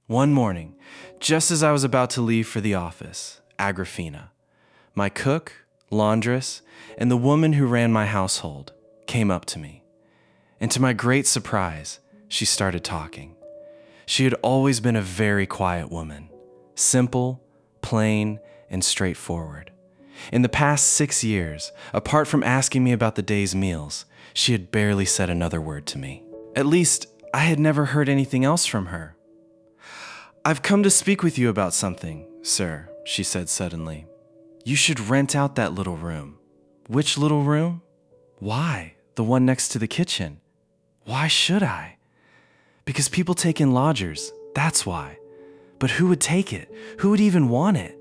One morning, just as I was about to leave for the office, Agrafena, my cook, laundress, and the woman who ran my household, came up to me. And to my great surprise, she started talking. She had always been a very quiet woman, simple, plain, and straightforward. In the past 6 years, apart from asking me about the day's meals, she had barely said another word to me. At least, I had never heard anything else from her. "I've come to speak with you about something, sir," she said suddenly. "You should rent out that little room." "Which little room?" "Why, the one next to the kitchen." "Why should I?" "Because people take in lodgers, that's why." "But who would take it? Who would even want it?"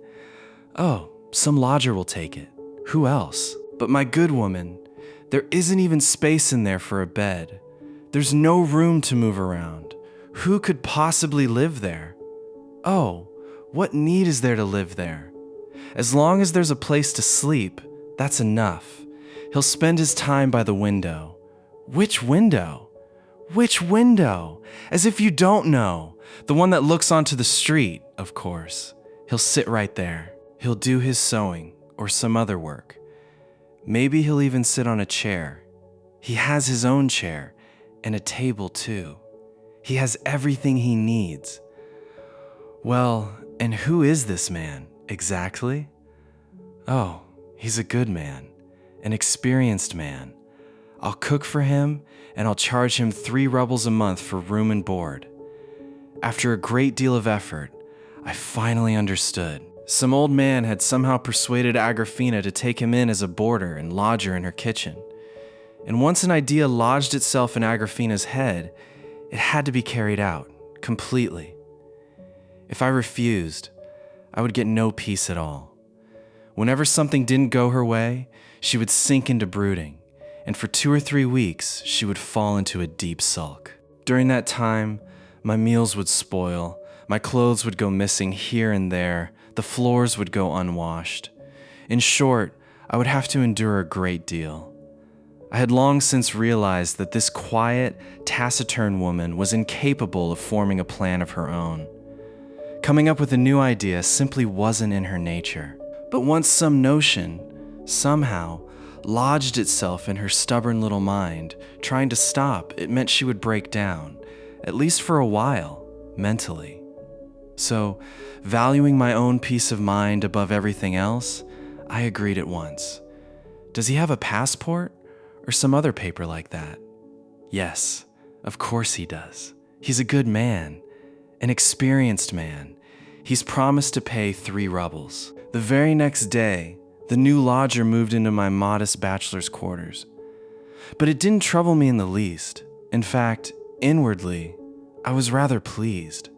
"Oh, some lodger will take it. Who else?" "But my good woman, there isn't even space in there for a bed. There's no room to move around. Who could possibly live there?" "Oh, what need is there to live there? As long as there's a place to sleep, that's enough. He'll spend his time by the window." "Which window?" "Which window? As if you don't know. The one that looks onto the street, of course. He'll sit right there. He'll do his sewing or some other work. Maybe he'll even sit on a chair. He has his own chair and a table too. He has everything he needs." "Well, and who is this man, exactly?" "Oh, he's a good man, an experienced man. I'll cook for him, and I'll charge him 3 rubles a month for room and board." After a great deal of effort, I finally understood. Some old man had somehow persuaded Agrafena to take him in as a boarder and lodger in her kitchen. And once an idea lodged itself in Agrafena's head, it had to be carried out, completely. If I refused, I would get no peace at all. Whenever something didn't go her way, she would sink into brooding, and for 2 or 3 weeks, she would fall into a deep sulk. During that time, my meals would spoil, my clothes would go missing here and there, the floors would go unwashed. In short, I would have to endure a great deal. I had long since realized that this quiet, taciturn woman was incapable of forming a plan of her own. Coming up with a new idea simply wasn't in her nature. But once some notion, somehow, lodged itself in her stubborn little mind, trying to stop, it meant she would break down, at least for a while, mentally. So, valuing my own peace of mind above everything else, I agreed at once. "Does he have a passport or some other paper like that?" "Yes, of course he does. He's a good man, an experienced man. He's promised to pay 3 rubles. The very next day, the new lodger moved into my modest bachelor's quarters. But it didn't trouble me in the least. In fact, inwardly, I was rather pleased.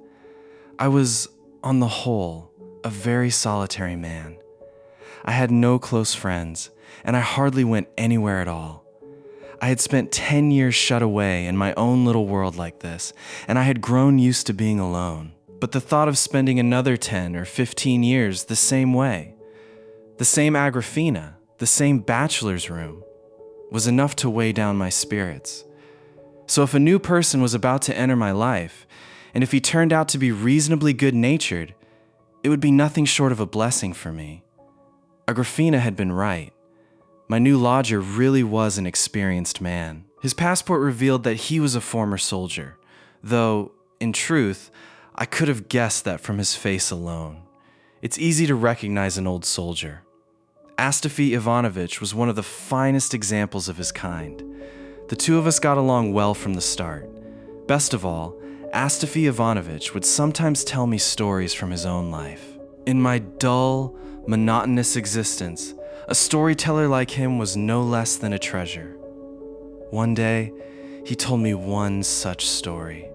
I was, on the whole, a very solitary man. I had no close friends, and I hardly went anywhere at all. I had spent 10 years shut away in my own little world like this, and I had grown used to being alone. But the thought of spending another 10 or 15 years the same way, the same Agrafena, the same bachelor's room, was enough to weigh down my spirits. So if a new person was about to enter my life, and if he turned out to be reasonably good-natured, it would be nothing short of a blessing for me. Agrafena had been right. My new lodger really was an experienced man. His passport revealed that he was a former soldier, though, in truth, I could have guessed that from his face alone. It's easy to recognize an old soldier. Astafy Ivanovich was one of the finest examples of his kind. The two of us got along well from the start. Best of all, Astafy Ivanovich would sometimes tell me stories from his own life. In my dull, monotonous existence, a storyteller like him was no less than a treasure. One day, he told me one such story,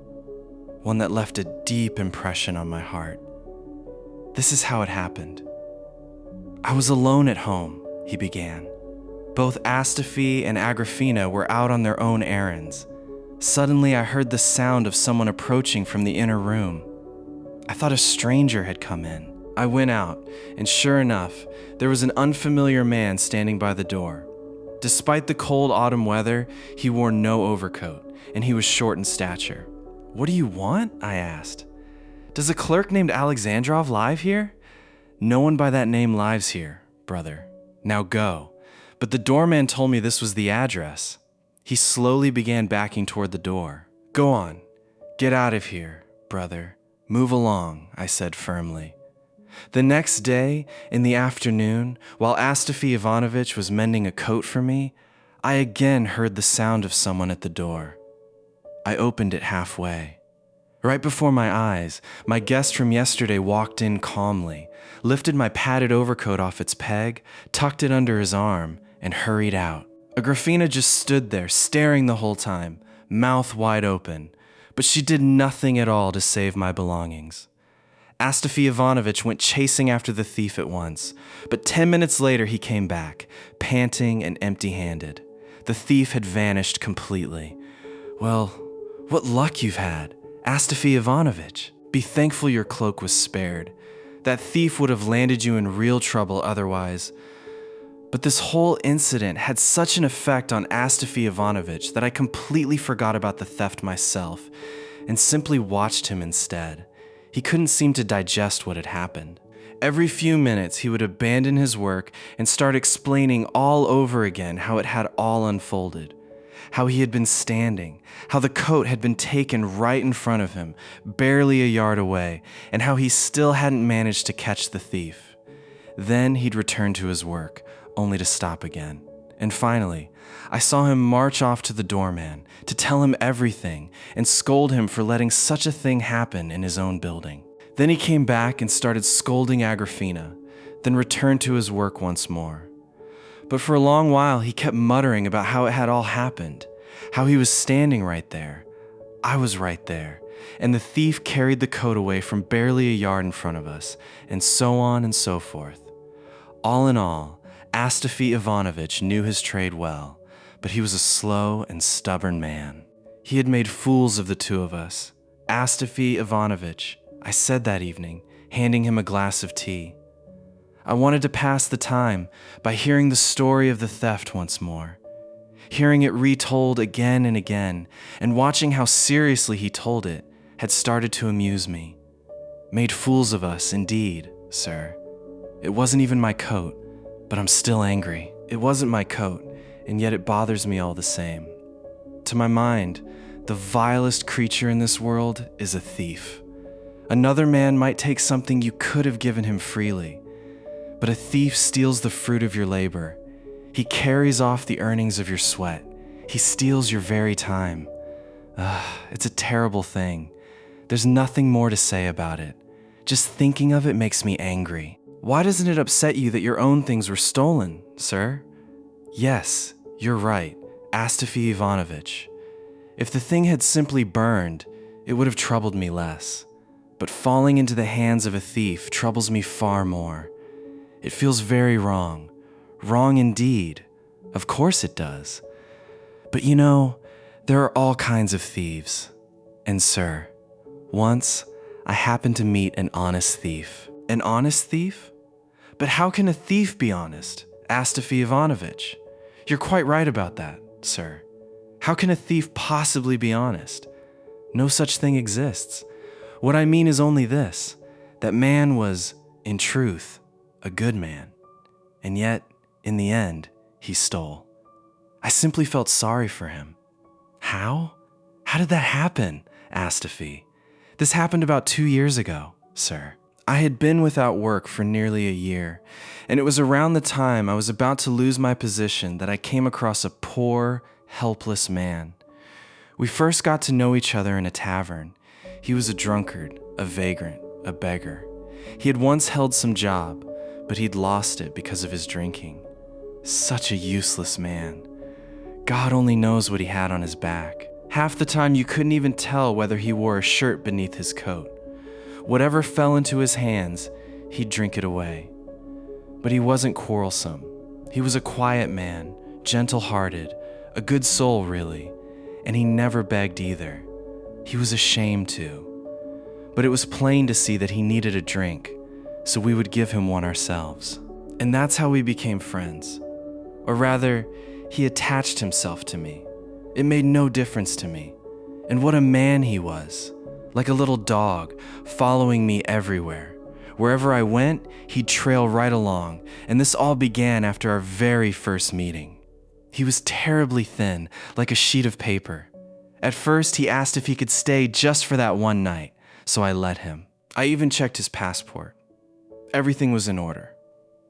one that left a deep impression on my heart. This is how it happened. "I was alone at home," he began. "Both Astafy and Agrafena were out on their own errands. Suddenly, I heard the sound of someone approaching from the inner room. I thought a stranger had come in. I went out, and sure enough, there was an unfamiliar man standing by the door. Despite the cold autumn weather, he wore no overcoat, and he was short in stature. 'What do you want?' I asked. Does a clerk named Alexandrov live here? No one by that name lives here, brother. Now go. But the doorman told me this was the address. He slowly began backing toward the door. Go on. Get out of here, brother. Move along, I said firmly. The next day, in the afternoon, while Astafy Ivanovich was mending a coat for me, I again heard the sound of someone at the door. I opened it halfway. Right before my eyes, my guest from yesterday walked in calmly, lifted my padded overcoat off its peg, tucked it under his arm, and hurried out. Agrafena just stood there, staring the whole time, mouth wide open, but she did nothing at all to save my belongings. Astafy Ivanovich went chasing after the thief at once, but 10 minutes later he came back, panting and empty-handed. The thief had vanished completely. Well, what luck you've had, Astafy Ivanovich. Be thankful your cloak was spared. That thief would have landed you in real trouble otherwise. But this whole incident had such an effect on Astafy Ivanovich that I completely forgot about the theft myself and simply watched him instead. He couldn't seem to digest what had happened. Every few minutes, he would abandon his work and start explaining all over again how it had all unfolded, how he had been standing, how the coat had been taken right in front of him, barely a yard away, and how he still hadn't managed to catch the thief. Then he'd return to his work, only to stop again. And finally, I saw him march off to the doorman to tell him everything and scold him for letting such a thing happen in his own building. Then he came back and started scolding Agrafena, then returned to his work once more. But for a long while, he kept muttering about how it had all happened, how he was standing right there. I was right there, and the thief carried the coat away from barely a yard in front of us, and so on and so forth. All in all, Astafy Ivanovich knew his trade well, but he was a slow and stubborn man. He had made fools of the two of us. Astafy Ivanovich, I said that evening, handing him a glass of tea. I wanted to pass the time by hearing the story of the theft once more, hearing it retold again and again, and watching how seriously he told it had started to amuse me. Made fools of us, indeed, sir. It wasn't even my coat, but I'm still angry. It wasn't my coat, and yet it bothers me all the same. To my mind, the vilest creature in this world is a thief. Another man might take something you could have given him freely, but a thief steals the fruit of your labor. He carries off the earnings of your sweat. He steals your very time. It's a terrible thing. There's nothing more to say about it. Just thinking of it makes me angry. Why doesn't it upset you that your own things were stolen, sir? Yes, you're right, Astafy Ivanovich. If the thing had simply burned, it would have troubled me less. But falling into the hands of a thief troubles me far more. It feels very wrong. Wrong indeed. Of course it does. But you know, there are all kinds of thieves. And sir, once I happened to meet an honest thief. An honest thief? But how can a thief be honest, Astafy Ivanovich? You're quite right about that, sir. How can a thief possibly be honest? No such thing exists. What I mean is only this, that man was, in truth, a good man. And yet, in the end, he stole. I simply felt sorry for him. How? How did that happen, Astafy? This happened about 2 years ago, sir. I had been without work for nearly a year, and it was around the time I was about to lose my position that I came across a poor, helpless man. We first got to know each other in a tavern. He was a drunkard, a vagrant, a beggar. He had once held some job, but he'd lost it because of his drinking. Such a useless man. God only knows what he had on his back. Half the time you couldn't even tell whether he wore a shirt beneath his coat. Whatever fell into his hands, he'd drink it away. But he wasn't quarrelsome. He was a quiet man, gentle-hearted, a good soul really, and he never begged either. He was ashamed to. But it was plain to see that he needed a drink, so we would give him one ourselves. And that's how we became friends. Or rather, he attached himself to me. It made no difference to me. And what a man he was. like a little dog, following me everywhere. Wherever I went, he'd trail right along, and this all began after our very first meeting. He was terribly thin, like a sheet of paper. At first, he asked if he could stay just for that one night, so I let him. I even checked his passport. Everything was in order.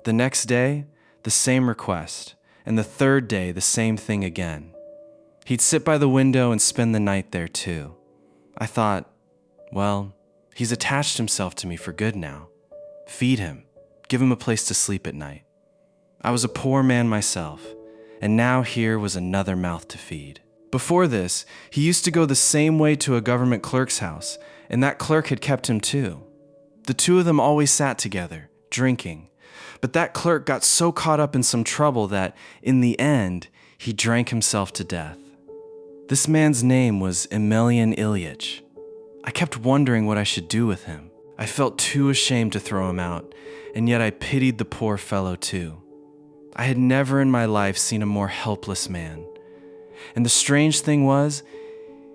The next day, the same request, and the third day, the same thing again. He'd sit by the window and spend the night there too. I thought, well, he's attached himself to me for good now. Feed him, give him a place to sleep at night. I was a poor man myself, and now here was another mouth to feed. Before this, he used to go the same way to a government clerk's house, and that clerk had kept him too. The two of them always sat together, drinking, but that clerk got so caught up in some trouble that, in the end, he drank himself to death. This man's name was Emelyan Ilyitch. I kept wondering what I should do with him. I felt too ashamed to throw him out, and yet I pitied the poor fellow too. I had never in my life seen a more helpless man. And the strange thing was,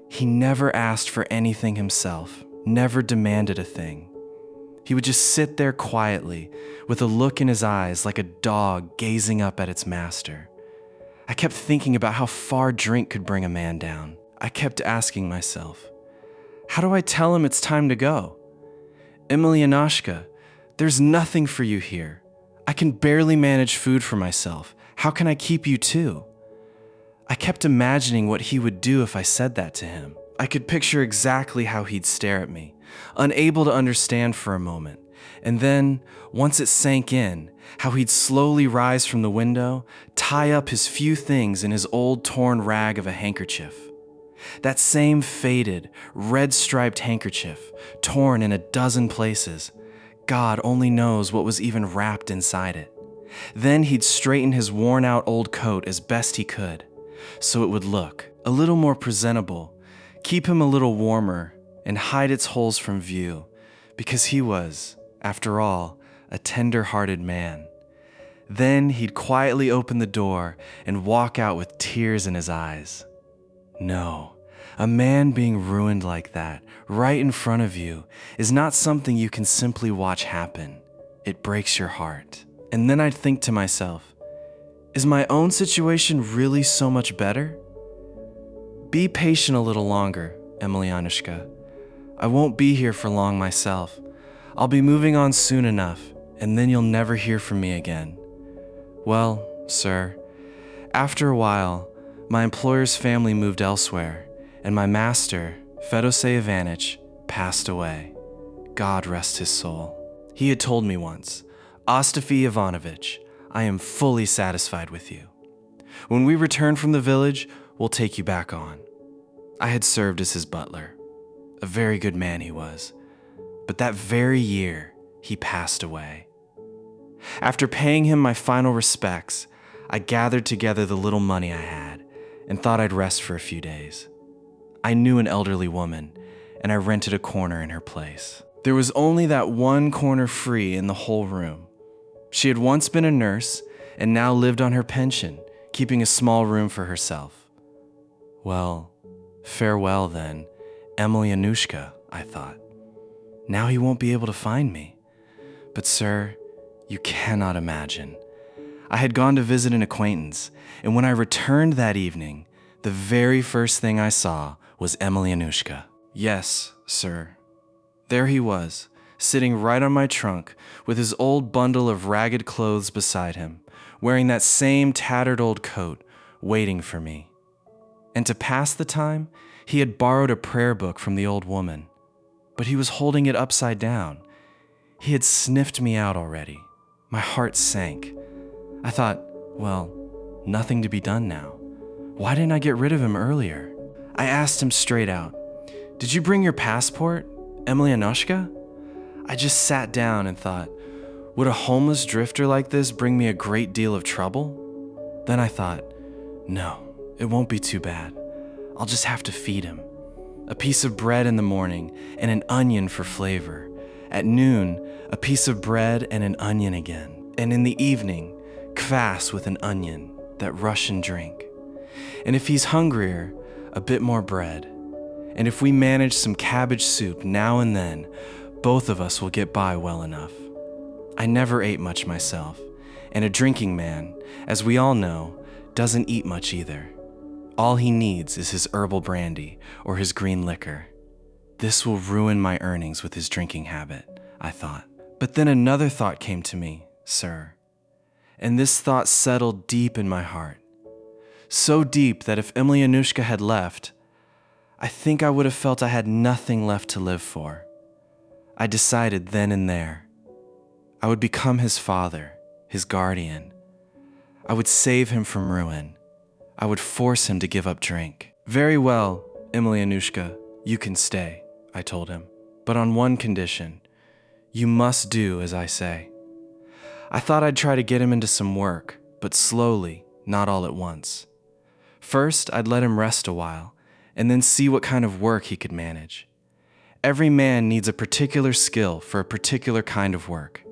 he never asked for anything himself, never demanded a thing. He would just sit there quietly, with a look in his eyes like a dog gazing up at its master. I kept thinking about how far drink could bring a man down. I kept asking myself, how do I tell him it's time to go? Emelyanashka, there's nothing for you here. I can barely manage food for myself. How can I keep you too? I kept imagining what he would do if I said that to him. I could picture exactly how he'd stare at me, unable to understand for a moment, and then, once it sank in, how he'd slowly rise from the window, tie up his few things in his old torn rag of a handkerchief. That same faded, red-striped handkerchief, torn in a dozen places. God only knows what was even wrapped inside it. Then he'd straighten his worn-out old coat as best he could, so it would look a little more presentable, keep him a little warmer, and hide its holes from view, because he was, after all, a tender-hearted man. Then he'd quietly open the door and walk out with tears in his eyes. No, a man being ruined like that, right in front of you, is not something you can simply watch happen. It breaks your heart. And then I'd think to myself, is my own situation really so much better? Be patient a little longer, Emelyanashka. I won't be here for long myself. I'll be moving on soon enough, and then you'll never hear from me again. Well, sir, after a while, my employer's family moved elsewhere, and my master, Fyodor Ivanovich, passed away. God rest his soul. He had told me once, Astafy Ivanovich, I am fully satisfied with you. When we return from the village, we'll take you back on. I had served as his butler. A very good man he was. But that very year, he passed away. After paying him my final respects, I gathered together the little money I had and thought I'd rest for a few days. I knew an elderly woman, and I rented a corner in her place. There was only that one corner free in the whole room. She had once been a nurse and now lived on her pension, keeping a small room for herself. Well, farewell then, Emelyanushka, I thought. Now he won't be able to find me. But sir, you cannot imagine. I had gone to visit an acquaintance, and when I returned that evening, the very first thing I saw was Emelyanushka. Yes, sir. There he was, sitting right on my trunk, with his old bundle of ragged clothes beside him, wearing that same tattered old coat, waiting for me. And to pass the time, he had borrowed a prayer book from the old woman, but he was holding it upside down. He had sniffed me out already. My heart sank. I thought, well, nothing to be done now. Why didn't I get rid of him earlier? I asked him straight out, did you bring your passport, Emelyanashka? I just sat down and thought, would a homeless drifter like this bring me a great deal of trouble? Then I thought, no, it won't be too bad. I'll just have to feed him. A piece of bread in the morning and an onion for flavor. At noon, a piece of bread and an onion again. And in the evening, kvass with an onion, that Russian drink. And if he's hungrier, a bit more bread. And if we manage some cabbage soup now and then, both of us will get by well enough. I never ate much myself, and a drinking man, as we all know, doesn't eat much either. All he needs is his herbal brandy or his green liquor. This will ruin my earnings with his drinking habit, I thought. But then another thought came to me, sir. And this thought settled deep in my heart. So deep that if Emelyanushka had left, I think I would have felt I had nothing left to live for. I decided then and there. I would become his father, his guardian. I would save him from ruin. I would force him to give up drink. Very well, Emelyanushka, you can stay, I told him, but on one condition. You must do as I say. I thought I'd try to get him into some work, but slowly, not all at once. First, I'd let him rest a while, and then see what kind of work he could manage. Every man needs a particular skill for a particular kind of work.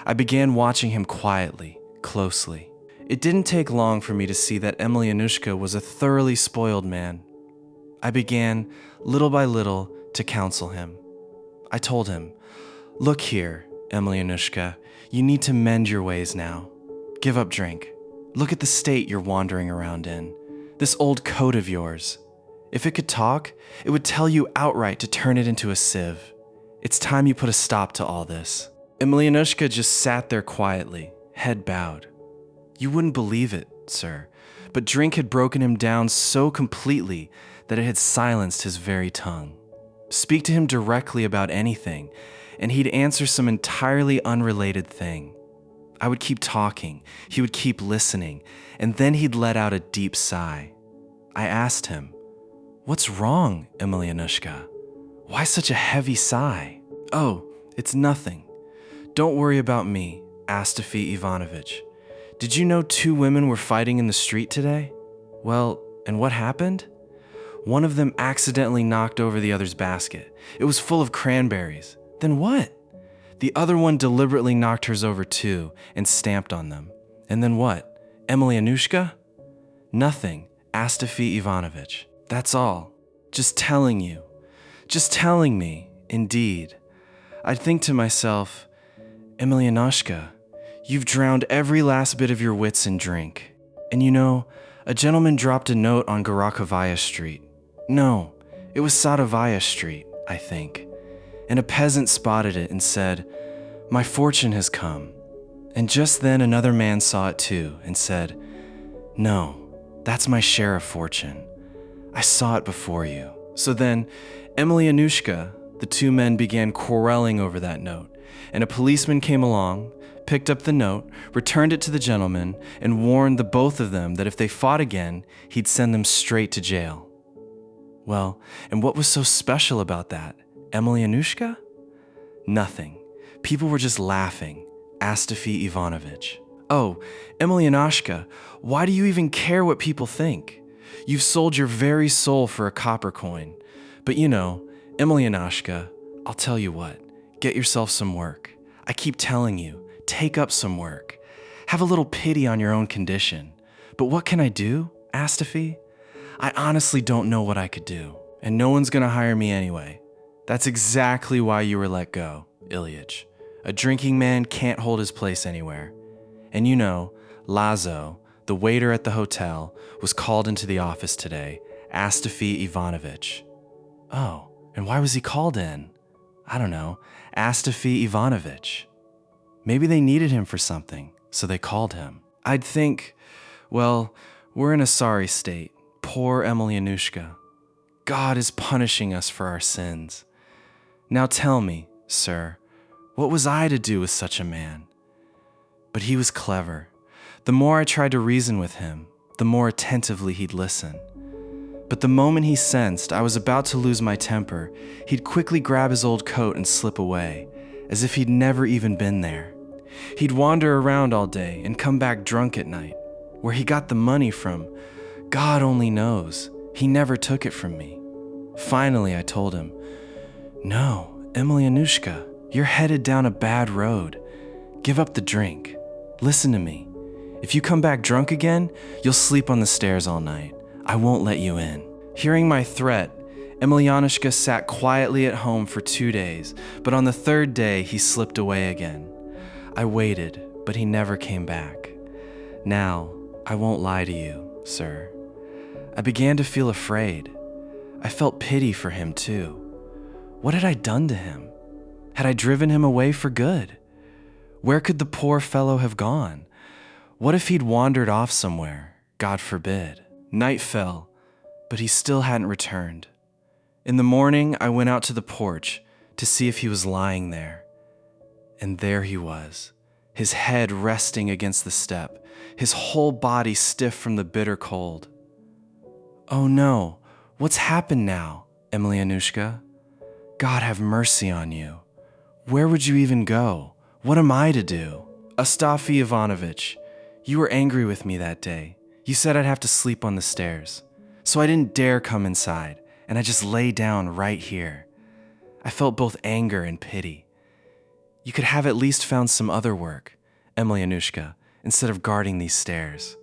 I began watching him quietly, closely. It didn't take long for me to see that Emelyanushka was a thoroughly spoiled man. I began, little by little, to counsel him. I told him, "Look here, Emelyanushka, you need to mend your ways now. Give up drink. Look at the state you're wandering around in. This old coat of yours. If it could talk, it would tell you outright to turn it into a sieve. It's time you put a stop to all this." Emelyanushka just sat there quietly, head bowed. You wouldn't believe it, sir, but drink had broken him down so completely that it had silenced his very tongue. Speak to him directly about anything, and he'd answer some entirely unrelated thing. I would keep talking, he would keep listening, and then he'd let out a deep sigh. I asked him, "What's wrong, Emelyanushka? Why such a heavy sigh?" "Oh, it's nothing. Don't worry about me, Astafy Ivanovich. Did you know 2 women were fighting in the street today? Well, and what happened? One of them accidentally knocked over the other's basket. It was full of cranberries. Then what? The other one deliberately knocked hers over too and stamped on them. And then what? Emelyanushka? Nothing, Astafy Ivanovich. That's all. Just telling you. Just telling me, indeed. I'd think to myself, Emelyanushka, you've drowned every last bit of your wits in drink. And you know, a gentleman dropped a note on Gorokovaya Street. No, it was Sadovaya Street, I think. And a peasant spotted it and said, 'My fortune has come.' And just then another man saw it too and said, 'No, that's my share of fortune. I saw it before you.' So then, Emelyanushka, the 2 men began quarreling over that note, and a policeman came along, picked up the note, returned it to the gentleman, and warned the both of them that if they fought again, he'd send them straight to jail. Well, and what was so special about that? Emelyanushka? Nothing. People were just laughing. Astafy Ivanovich. Oh, Emelyanushka, why do you even care what people think? You've sold your very soul for a copper coin. But you know, Emelyanushka, I'll tell you what, get yourself some work. I keep telling you, take up some work. Have a little pity on your own condition. But what can I do, Astafy? I honestly don't know what I could do, and no one's gonna hire me anyway. That's exactly why you were let go, Ilyitch. A drinking man can't hold his place anywhere. And you know, Lazo, the waiter at the hotel, was called into the office today, Astafy Ivanovich. Oh, and why was he called in? I don't know, Astafy Ivanovich. Maybe they needed him for something, so they called him. I'd think, well, we're in a sorry state. Poor Emelyanushka. God is punishing us for our sins. Now tell me, sir, what was I to do with such a man? But he was clever. The more I tried to reason with him, the more attentively he'd listen. But the moment he sensed I was about to lose my temper, he'd quickly grab his old coat and slip away, as if he'd never even been there. He'd wander around all day and come back drunk at night. Where he got the money from, God only knows. He never took it from me. Finally, I told him, "No, Emelyanushka, you're headed down a bad road. Give up the drink. Listen to me. If you come back drunk again, you'll sleep on the stairs all night. I won't let you in." Hearing my threat, Emelyanyushka sat quietly at home for 2 days, but on the 3rd day he slipped away again. I waited, but he never came back. Now, I won't lie to you, sir. I began to feel afraid. I felt pity for him too. What had I done to him? Had I driven him away for good? Where could the poor fellow have gone? What if he'd wandered off somewhere? God forbid. Night fell, but he still hadn't returned. In the morning, I went out to the porch to see if he was lying there. And there he was, his head resting against the step, his whole body stiff from the bitter cold. Oh no, what's happened now, Emelyanushka? God have mercy on you. Where would you even go? What am I to do? Astafy Ivanovich, you were angry with me that day. You said I'd have to sleep on the stairs. So I didn't dare come inside, and I just lay down right here. I felt both anger and pity. You could have at least found some other work, Emelyanushka, instead of guarding these stairs.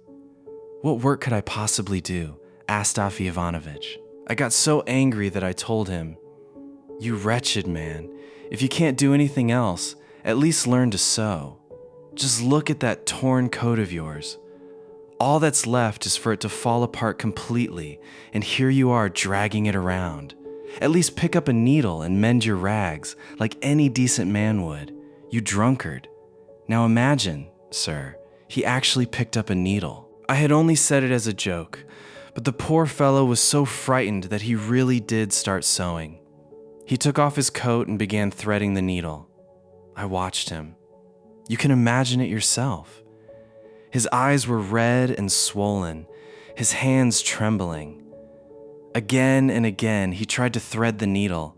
What work could I possibly do, Astafy Ivanovich? I got so angry that I told him, "You wretched man, if you can't do anything else, at least learn to sew. Just look at that torn coat of yours. All that's left is for it to fall apart completely, and here you are dragging it around. At least pick up a needle and mend your rags like any decent man would, you drunkard." Now imagine, sir, he actually picked up a needle. I had only said it as a joke, but the poor fellow was so frightened that he really did start sewing. He took off his coat and began threading the needle. I watched him. You can imagine it yourself. His eyes were red and swollen, his hands trembling. Again and again, he tried to thread the needle,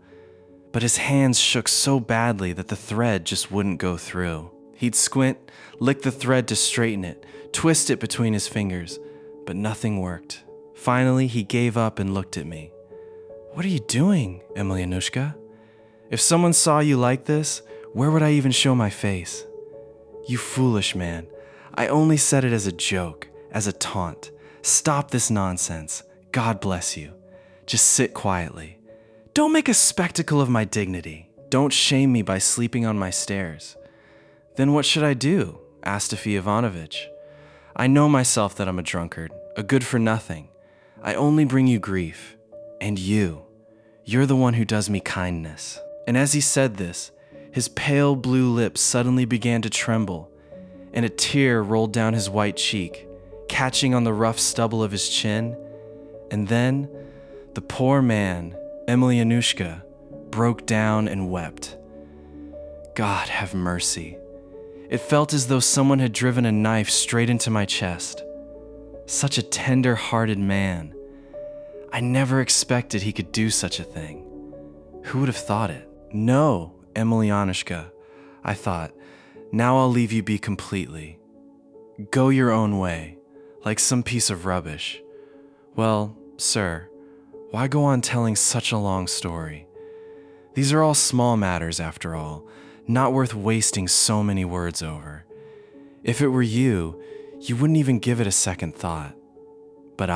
but his hands shook so badly that the thread just wouldn't go through. He'd squint, lick the thread to straighten it, twist it between his fingers, but nothing worked. Finally, he gave up and looked at me. "What are you doing, Emelyanushka? If someone saw you like this, where would I even show my face? You foolish man. I only said it as a joke, as a taunt. Stop this nonsense. God bless you. Just sit quietly. Don't make a spectacle of my dignity. Don't shame me by sleeping on my stairs." "Then what should I do, Astafy Ivanovich? I know myself that I'm a drunkard, a good-for-nothing. I only bring you grief. And you're the one who does me kindness." And as he said this, his pale blue lips suddenly began to tremble, and a tear rolled down his white cheek, catching on the rough stubble of his chin. And then, the poor man, Emelyanushka, broke down and wept. God have mercy. It felt as though someone had driven a knife straight into my chest. Such a tender-hearted man. I never expected he could do such a thing. Who would have thought it? "No, Emelyanushka," I thought, "now I'll leave you be completely. Go your own way, like some piece of rubbish. Well, sir, why go on telling such a long story? These are all small matters after all, not worth wasting so many words over. If it were you, you wouldn't even give it a second thought. But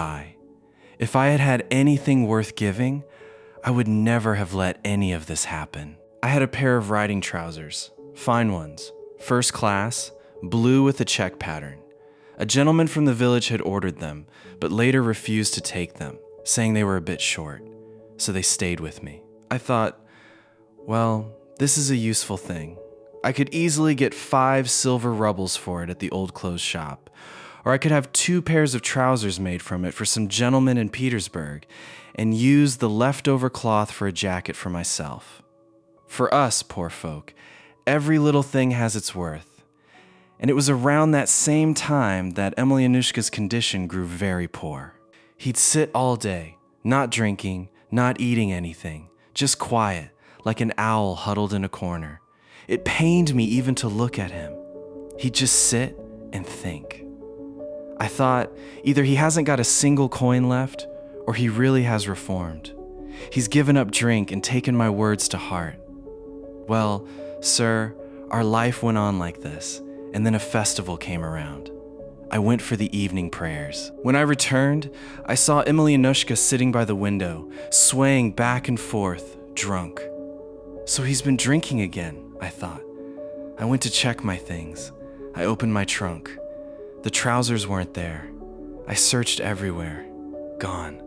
if I had had anything worth giving, I would never have let any of this happen. I had a pair of riding trousers, fine ones, first class, blue with a check pattern. A gentleman from the village had ordered them, but later refused to take them, saying they were a bit short, so they stayed with me. I thought, well, this is a useful thing. I could easily get 5 silver rubles for it at the old clothes shop, or I could have 2 pairs of trousers made from it for some gentleman in Petersburg, and use the leftover cloth for a jacket for myself. For us, poor folk, every little thing has its worth. And it was around that same time that Emelyanushka's condition grew very poor. He'd sit all day, not drinking, not eating anything, just quiet, like an owl huddled in a corner. It pained me even to look at him. He'd just sit and think. I thought, either he hasn't got a single coin left, or he really has reformed. He's given up drink and taken my words to heart. Well, sir, our life went on like this, and then a festival came around. I went for the evening prayers. When I returned, I saw Emelyan sitting by the window, swaying back and forth, drunk. So he's been drinking again, I thought. I went to check my things. I opened my trunk. The trousers weren't there. I searched everywhere. Gone.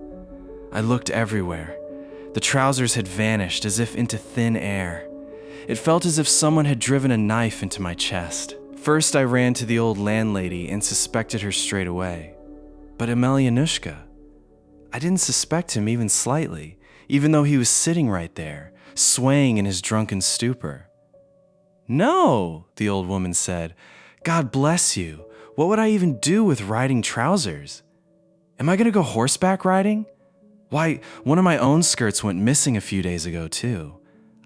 I looked everywhere. The trousers had vanished as if into thin air. It felt as if someone had driven a knife into my chest. First, I ran to the old landlady and suspected her straight away. But Emelyan, I didn't suspect him even slightly, even though he was sitting right there, swaying in his drunken stupor. "No," the old woman said. "God bless you. What would I even do with riding trousers? Am I going to go horseback riding? Why, one of my own skirts went missing a few days ago, too.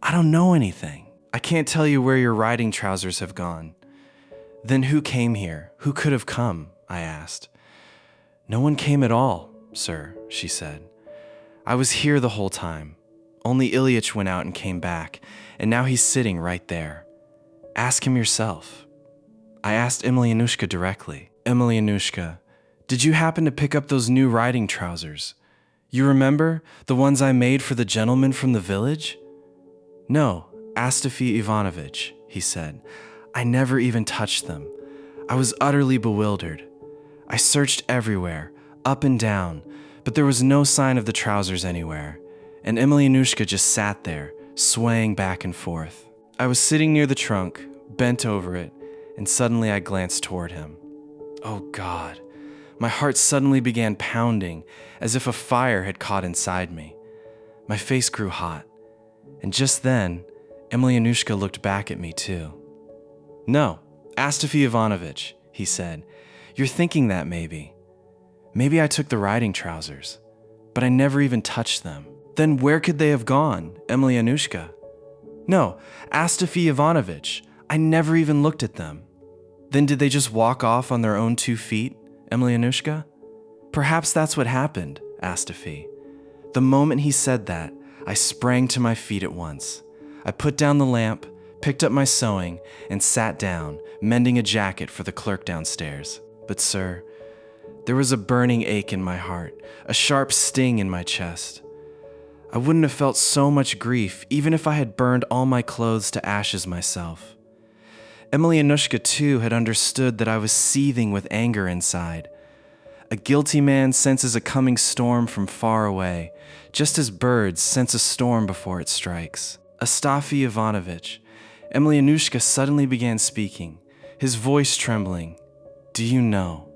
I don't know anything. I can't tell you where your riding trousers have gone." "Then who came here? Who could have come?" I asked. "No one came at all, sir," she said. "I was here the whole time. Only Ilyitch went out and came back, and now he's sitting right there. Ask him yourself." I asked Emelyan directly. "Emelyan, did you happen to pick up those new riding trousers? You remember, the ones I made for the gentleman from the village?" "No, Astafy Ivanovich," he said. "I never even touched them. I was utterly bewildered. I searched everywhere, up and down, but there was no sign of the trousers anywhere, and Emelyan just sat there, swaying back and forth. I was sitting near the trunk, bent over it, and suddenly I glanced toward him. Oh God, my heart suddenly began pounding as if a fire had caught inside me. My face grew hot, and just then, Emelyan looked back at me too. "No, Astafy Ivanovich," he said. "You're thinking that maybe. Maybe I took the riding trousers, but I never even touched them. Then where could they have gone, Emelyan? No, Astafy Ivanovich, I never even looked at them. Then did they just walk off on their own 2 feet, Emelyan? Perhaps that's what happened, Astafy." The moment he said that, I sprang to my feet at once. I put down the lamp, picked up my sewing, and sat down, mending a jacket for the clerk downstairs. But sir, there was a burning ache in my heart, a sharp sting in my chest. I wouldn't have felt so much grief even if I had burned all my clothes to ashes myself. Emelyan too had understood that I was seething with anger inside. A guilty man senses a coming storm from far away, just as birds sense a storm before it strikes. Astafy Ivanovich, Emelyan suddenly began speaking, his voice trembling. "Do you know?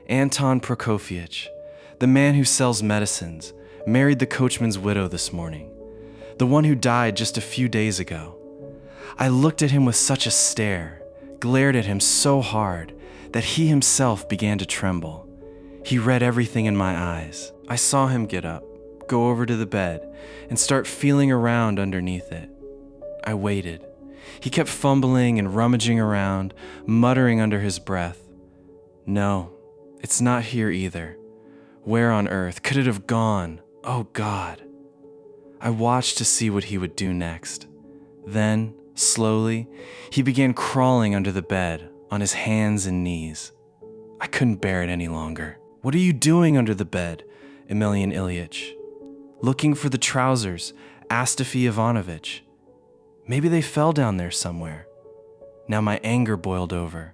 Anton Prokofyevich, the man who sells medicines, married the coachman's widow this morning, the one who died just a few days ago. I looked at him with such a stare, glared at him so hard, that he himself began to tremble. He read everything in my eyes. I saw him get up, go over to the bed, and start feeling around underneath it. I waited. He kept fumbling and rummaging around, muttering under his breath. No, it's not here either. Where on earth could it have gone? Oh God. I watched to see what he would do next. Then, slowly, he began crawling under the bed on his hands and knees. I couldn't bear it any longer. What are you doing under the bed, Emelyan Ilyitch? Looking for the trousers, Astafy Ivanovich. Maybe they fell down there somewhere. Now my anger boiled over.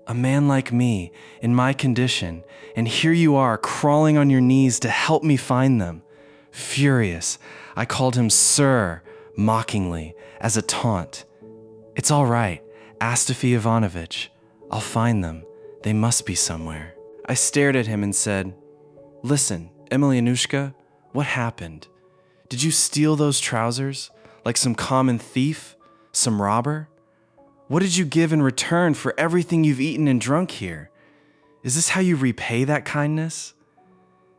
A man like me, in my condition, and here you are crawling on your knees to help me find them. Furious, I called him Sir, mockingly, as a taunt. It's all right, Astafy Ivanovich. I'll find them. They must be somewhere. I stared at him and said, Listen, Emelyan, what happened? Did you steal those trousers? Like some common thief? Some robber? What did you give in return for everything you've eaten and drunk here? Is this how you repay that kindness?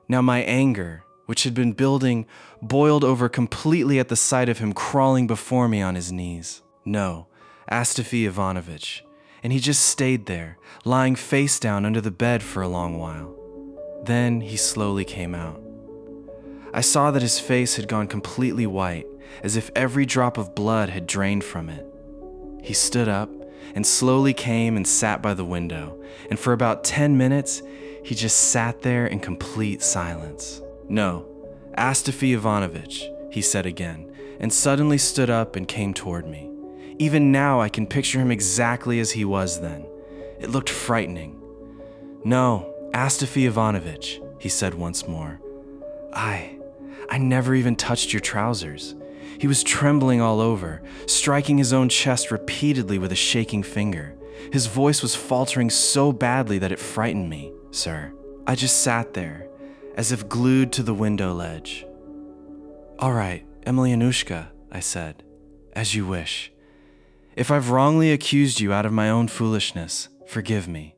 Now my anger, which had been building, boiled over completely at the sight of him crawling before me on his knees. No, Astafy Ivanovich. And he just stayed there, lying face down under the bed for a long while. Then he slowly came out. I saw that his face had gone completely white, as if every drop of blood had drained from it. He stood up, and slowly came and sat by the window, and for about 10 minutes, he just sat there in complete silence. "No, Astafy Ivanovich," he said again, and suddenly stood up and came toward me. Even now, I can picture him exactly as he was then. It looked frightening. "No, Astafy Ivanovich," he said once more. I never even touched your trousers." He was trembling all over, striking his own chest repeatedly with a shaking finger. His voice was faltering so badly that it frightened me, sir. I just sat there, as if glued to the window ledge. "All right, Emelyanushka," I said, "as you wish. If I've wrongly accused you out of my own foolishness, forgive me.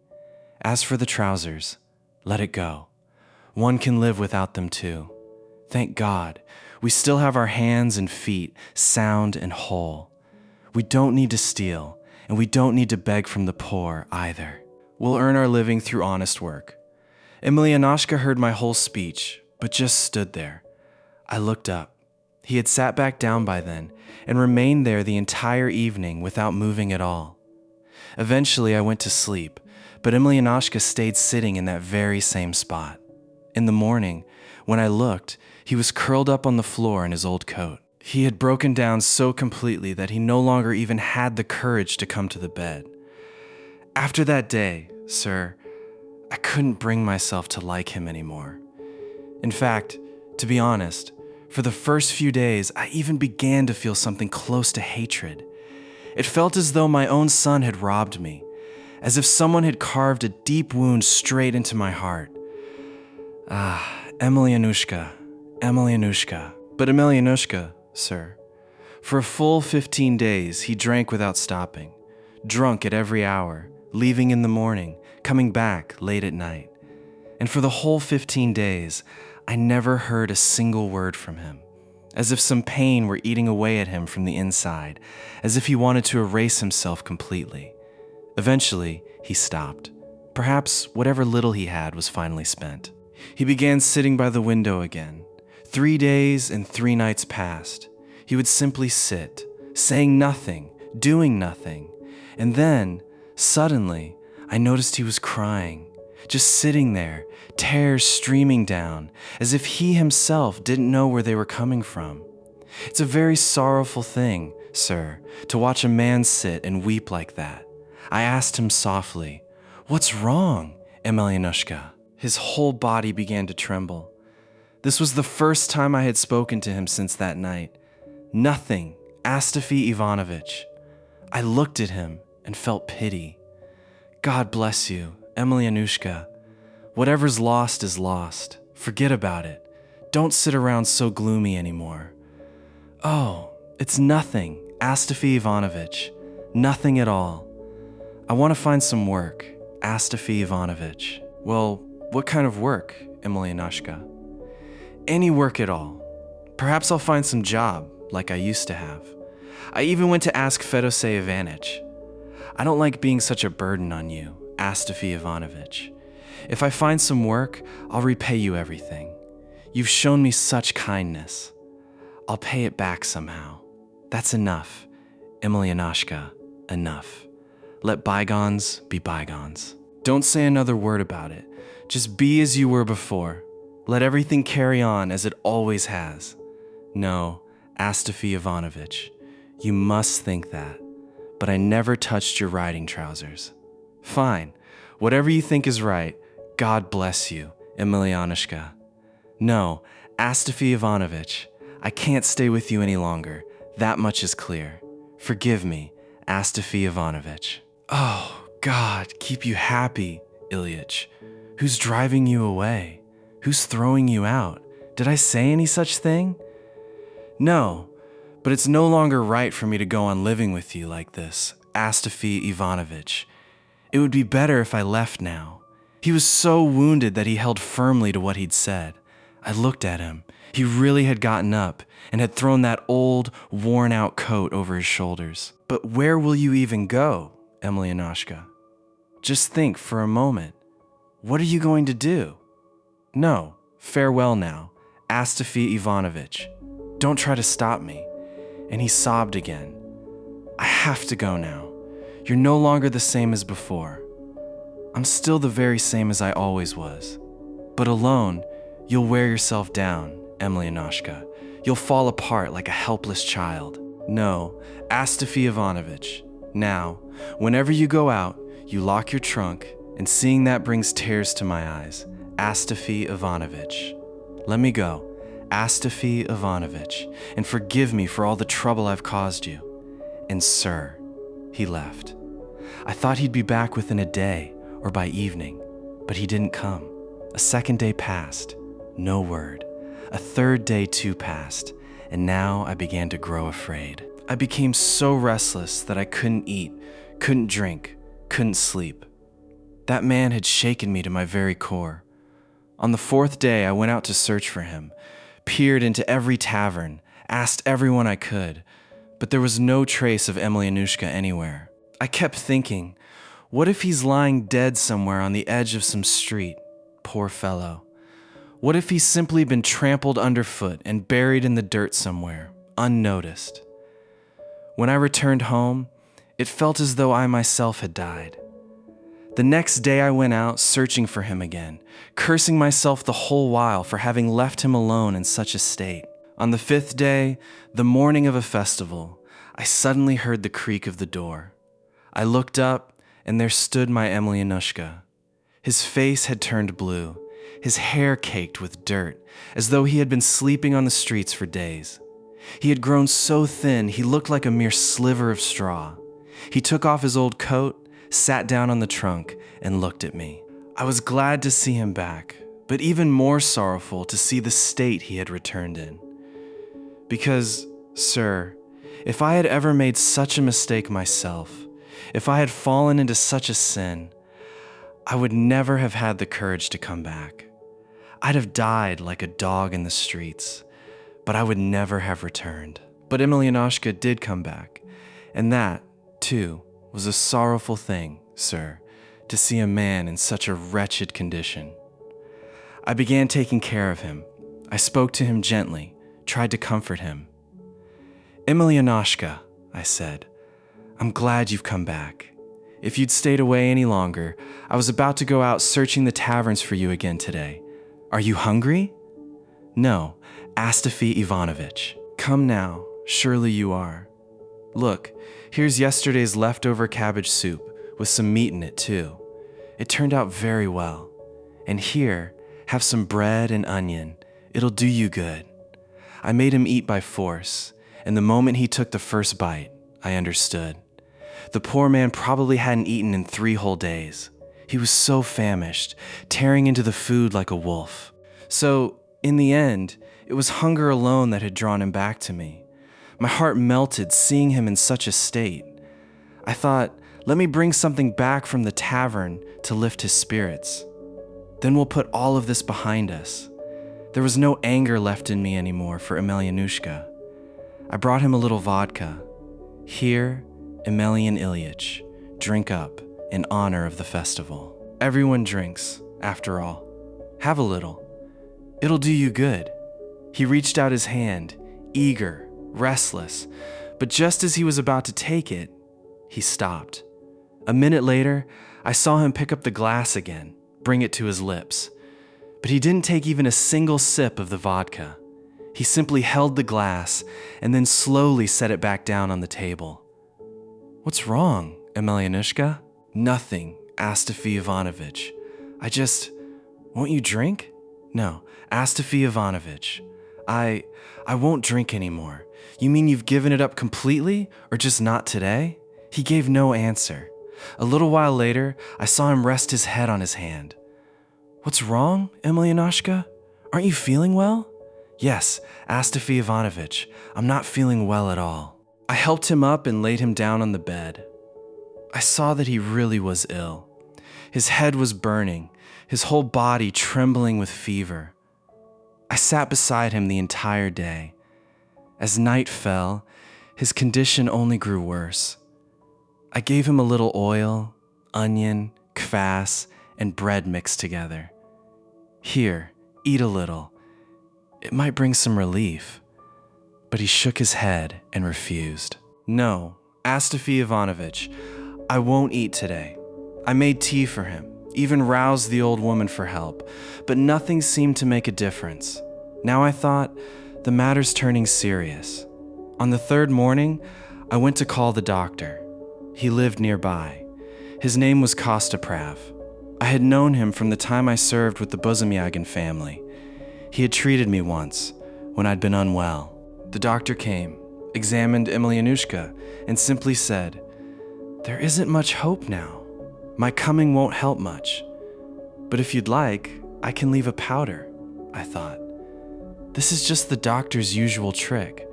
As for the trousers, let it go. One can live without them too. Thank God, we still have our hands and feet sound and whole. We don't need to steal, and we don't need to beg from the poor either. We'll earn our living through honest work." Emelyanushka heard my whole speech, but just stood there. I looked up. He had sat back down by then, and remained there the entire evening without moving at all. Eventually I went to sleep, but Emelyanushka stayed sitting in that very same spot. In the morning, when I looked, he was curled up on the floor in his old coat. He had broken down so completely that he no longer even had the courage to come to the bed. After that day, sir, I couldn't bring myself to like him anymore. In fact, to be honest, for the first few days, I even began to feel something close to hatred. It felt as though my own son had robbed me, as if someone had carved a deep wound straight into my heart. Emelyanushka, Emelyanushka. But Emelyanushka, sir, for a full 15 days he drank without stopping, drunk at every hour, leaving in the morning, coming back late at night. And for the whole 15 days, I never heard a single word from him, as if some pain were eating away at him from the inside, as if he wanted to erase himself completely. Eventually, he stopped. Perhaps whatever little he had was finally spent. He began sitting by the window again. 3 days and 3 nights passed. He would simply sit, saying nothing, doing nothing. And then, suddenly, I noticed he was crying, just sitting there, tears streaming down, as if he himself didn't know where they were coming from. It's a very sorrowful thing, sir, to watch a man sit and weep like that. I asked him softly, "What's wrong, Emelyanushka?" His whole body began to tremble. This was the first time I had spoken to him since that night. "Nothing, Astafy Ivanovich." I looked at him and felt pity. "God bless you, Emelyanushka. Whatever's lost is lost. Forget about it. Don't sit around so gloomy anymore." "Oh, it's nothing, Astafy Ivanovich. Nothing at all. I want to find some work, Astafy Ivanovich." "Well, what kind of work, Emelyanushka?" "Any work at all. Perhaps I'll find some job, like I used to have. I even went to ask Fyodor Ivanovich. I don't like being such a burden on you, Astafy Ivanovich. If I find some work, I'll repay you everything. You've shown me such kindness. I'll pay it back somehow. That's enough, Emelyanushka, enough. Let bygones be bygones. Don't say another word about it. Just be as you were before. Let everything carry on as it always has. No, Astafy Ivanovich, you must think that. But I never touched your riding trousers. Fine, whatever you think is right, God bless you, Emelyanushka. No, Astafy Ivanovich, I can't stay with you any longer. That much is clear. Forgive me, Astafy Ivanovich." "Oh, God, keep you happy, Ilyitch. Who's driving you away? Who's throwing you out? Did I say any such thing?" "No, but it's no longer right for me to go on living with you like this, Astafy Ivanovich. It would be better if I left now." He was so wounded that he held firmly to what he'd said. I looked at him. He really had gotten up and had thrown that old, worn-out coat over his shoulders. "But where will you even go, Emelyanushka? Just think for a moment. What are you going to do? No, farewell now, Astafy Ivanovich. Don't try to stop me." And he sobbed again. "I have to go now. You're no longer the same as before. I'm still the very same as I always was. But alone, you'll wear yourself down, Emelyan. You'll fall apart like a helpless child. No, Astafy Ivanovich. Now, whenever you go out, you lock your trunk, and seeing that brings tears to my eyes. Astafy Ivanovich. Let me go, Astafy Ivanovich, and forgive me for all the trouble I've caused you. And sir, he left. I thought he'd be back within a day or by evening, but he didn't come. A second day passed, no word. A third day too passed, and now I began to grow afraid. I became so restless that I couldn't eat, couldn't drink, couldn't sleep. That man had shaken me to my very core. On the fourth day, I went out to search for him, peered into every tavern, asked everyone I could, but there was no trace of Emelyan anywhere. I kept thinking, what if he's lying dead somewhere on the edge of some street? Poor fellow. What if he's simply been trampled underfoot and buried in the dirt somewhere, unnoticed? When I returned home, it felt as though I myself had died. The next day I went out searching for him again, cursing myself the whole while for having left him alone in such a state. On the fifth day, the morning of a festival, I suddenly heard the creak of the door. I looked up, and there stood my Emelyan. His face had turned blue, his hair caked with dirt, as though he had been sleeping on the streets for days. He had grown so thin he looked like a mere sliver of straw. He took off his old coat, sat down on the trunk, and looked at me. I was glad to see him back, but even more sorrowful to see the state he had returned in. Because, sir, if I had ever made such a mistake myself, if I had fallen into such a sin, I would never have had the courage to come back. I'd have died like a dog in the streets, but I would never have returned. But Emelyan did come back, and that, too, was a sorrowful thing, sir, to see a man in such a wretched condition. I began taking care of him. I spoke to him gently, tried to comfort him. Emelyan, I said, I'm glad you've come back. If you'd stayed away any longer, I was about to go out searching the taverns for you again today. Are you hungry? No, Astafy Ivanovich. Come now, surely you are. Look, here's yesterday's leftover cabbage soup, with some meat in it too. It turned out very well. And here, have some bread and onion. It'll do you good. I made him eat by force, and the moment he took the first bite, I understood. The poor man probably hadn't eaten in 3 whole days. He was so famished, tearing into the food like a wolf. So, in the end, it was hunger alone that had drawn him back to me. My heart melted seeing him in such a state. I thought, let me bring something back from the tavern to lift his spirits. Then we'll put all of this behind us. There was no anger left in me anymore for Emelyan. I brought him a little vodka. Here, Emelyan Ilyitch, drink up in honor of the festival. Everyone drinks, after all. Have a little. It'll do you good. He reached out his hand, eager, restless, but just as he was about to take it, he stopped. A minute later, I saw him pick up the glass again, bring it to his lips. But he didn't take even a single sip of the vodka. He simply held the glass and then slowly set it back down on the table. What's wrong, Emelyan? Nothing, Astafy Ivanovich. Won't you drink? No, Astafy Ivanovich. I won't drink anymore. You mean you've given it up completely, or just not today? He gave no answer. A little while later, I saw him rest his head on his hand. What's wrong, Emelyan? Aren't you feeling well? Yes, Astafy Ivanovich, I'm not feeling well at all. I helped him up and laid him down on the bed. I saw that he really was ill. His head was burning, his whole body trembling with fever. I sat beside him the entire day. As night fell, his condition only grew worse. I gave him a little oil, onion, kvass, and bread mixed together. Here, eat a little. It might bring some relief. But he shook his head and refused. No, Astafy Ivanovich, I won't eat today. I made tea for him, even roused the old woman for help, but nothing seemed to make a difference. Now I thought, the matter's turning serious. On the third morning, I went to call the doctor. He lived nearby. His name was Kostoprav. I had known him from the time I served with the Buzumyagin family. He had treated me once, when I'd been unwell. The doctor came, examined Emelyanushka, and simply said, "There isn't much hope now. My coming won't help much. But if you'd like, I can leave a powder," I thought. This is just the doctor's usual trick,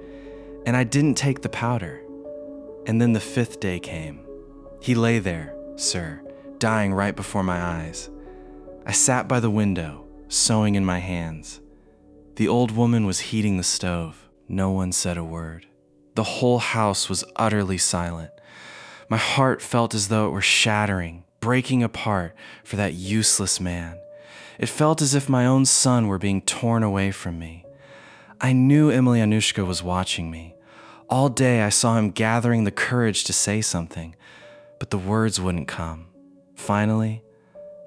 and I didn't take the powder. And then the 5th day came. He lay there, sir, dying right before my eyes. I sat by the window, sewing in my hands. The old woman was heating the stove. No one said a word. The whole house was utterly silent. My heart felt as though it were shattering, breaking apart for that useless man. It felt as if my own son were being torn away from me. I knew Emelyanushka was watching me. All day I saw him gathering the courage to say something, but the words wouldn't come. Finally,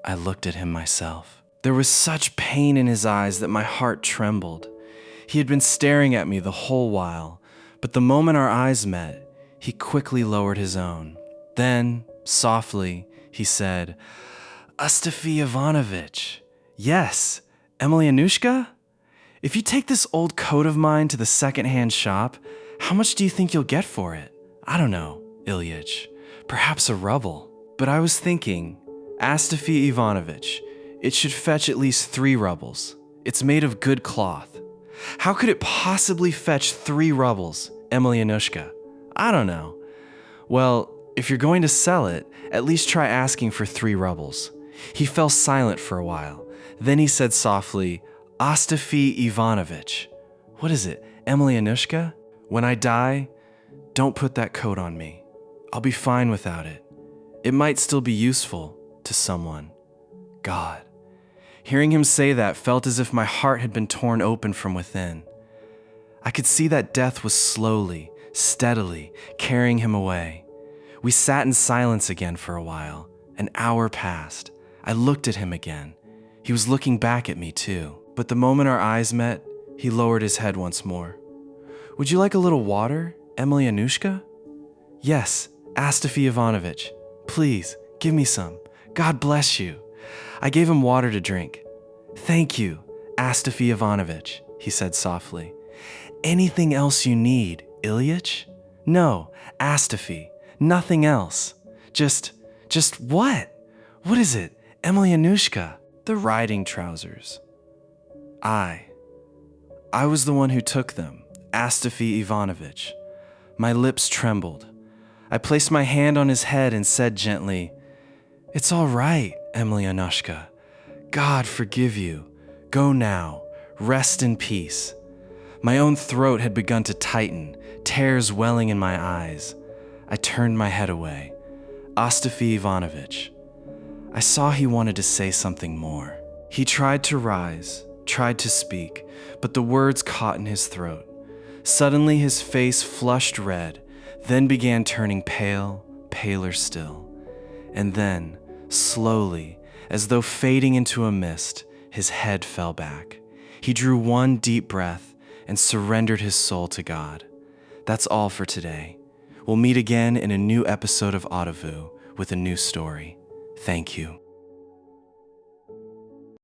I looked at him myself. There was such pain in his eyes that my heart trembled. He had been staring at me the whole while, but the moment our eyes met, he quickly lowered his own. Then, softly, he said, "Astafy Ivanovich." "Yes, Emelyanushka? If you take this old coat of mine to the second-hand shop, how much do you think you'll get for it?" "I don't know, Ilyitch. Perhaps a ruble." But I was thinking, Astafy Ivanovich, it should fetch at least 3 rubles. It's made of good cloth. How could it possibly fetch 3 rubles, Emelyanushka? I don't know. Well, if you're going to sell it, at least try asking for 3 rubles. He fell silent for a while. Then he said softly, "Astafy Ivanovich." "What is it, Emelyanushka? When I die, don't put that coat on me. I'll be fine without it. It might still be useful to someone." God. Hearing him say that felt as if my heart had been torn open from within. I could see that death was slowly, steadily carrying him away. We sat in silence again for a while. An hour passed. I looked at him again. He was looking back at me too. But the moment our eyes met, he lowered his head once more. "Would you like a little water, Emelyanushka?" "Yes, Astafy Ivanovich. Please, give me some. God bless you." I gave him water to drink. "Thank you, Astafy Ivanovich," he said softly. "Anything else you need, Ilyitch?" "No, Astafy, nothing else. Just what? What is it, Emelyanushka?" "The riding trousers." I was the one who took them, Astafy Ivanovich. My lips trembled. I placed my hand on his head and said gently, "It's all right, Emelyanushka. God forgive you. Go now. Rest in peace." My own throat had begun to tighten, tears welling in my eyes. I turned my head away. Astafy Ivanovich. I saw he wanted to say something more. He tried to rise, tried to speak, but the words caught in his throat. Suddenly his face flushed red, then began turning pale, paler still. And then, slowly, as though fading into a mist, his head fell back. He drew one deep breath and surrendered his soul to God. That's all for today. We'll meet again in a new episode of Audivoo with a new story. Thank you.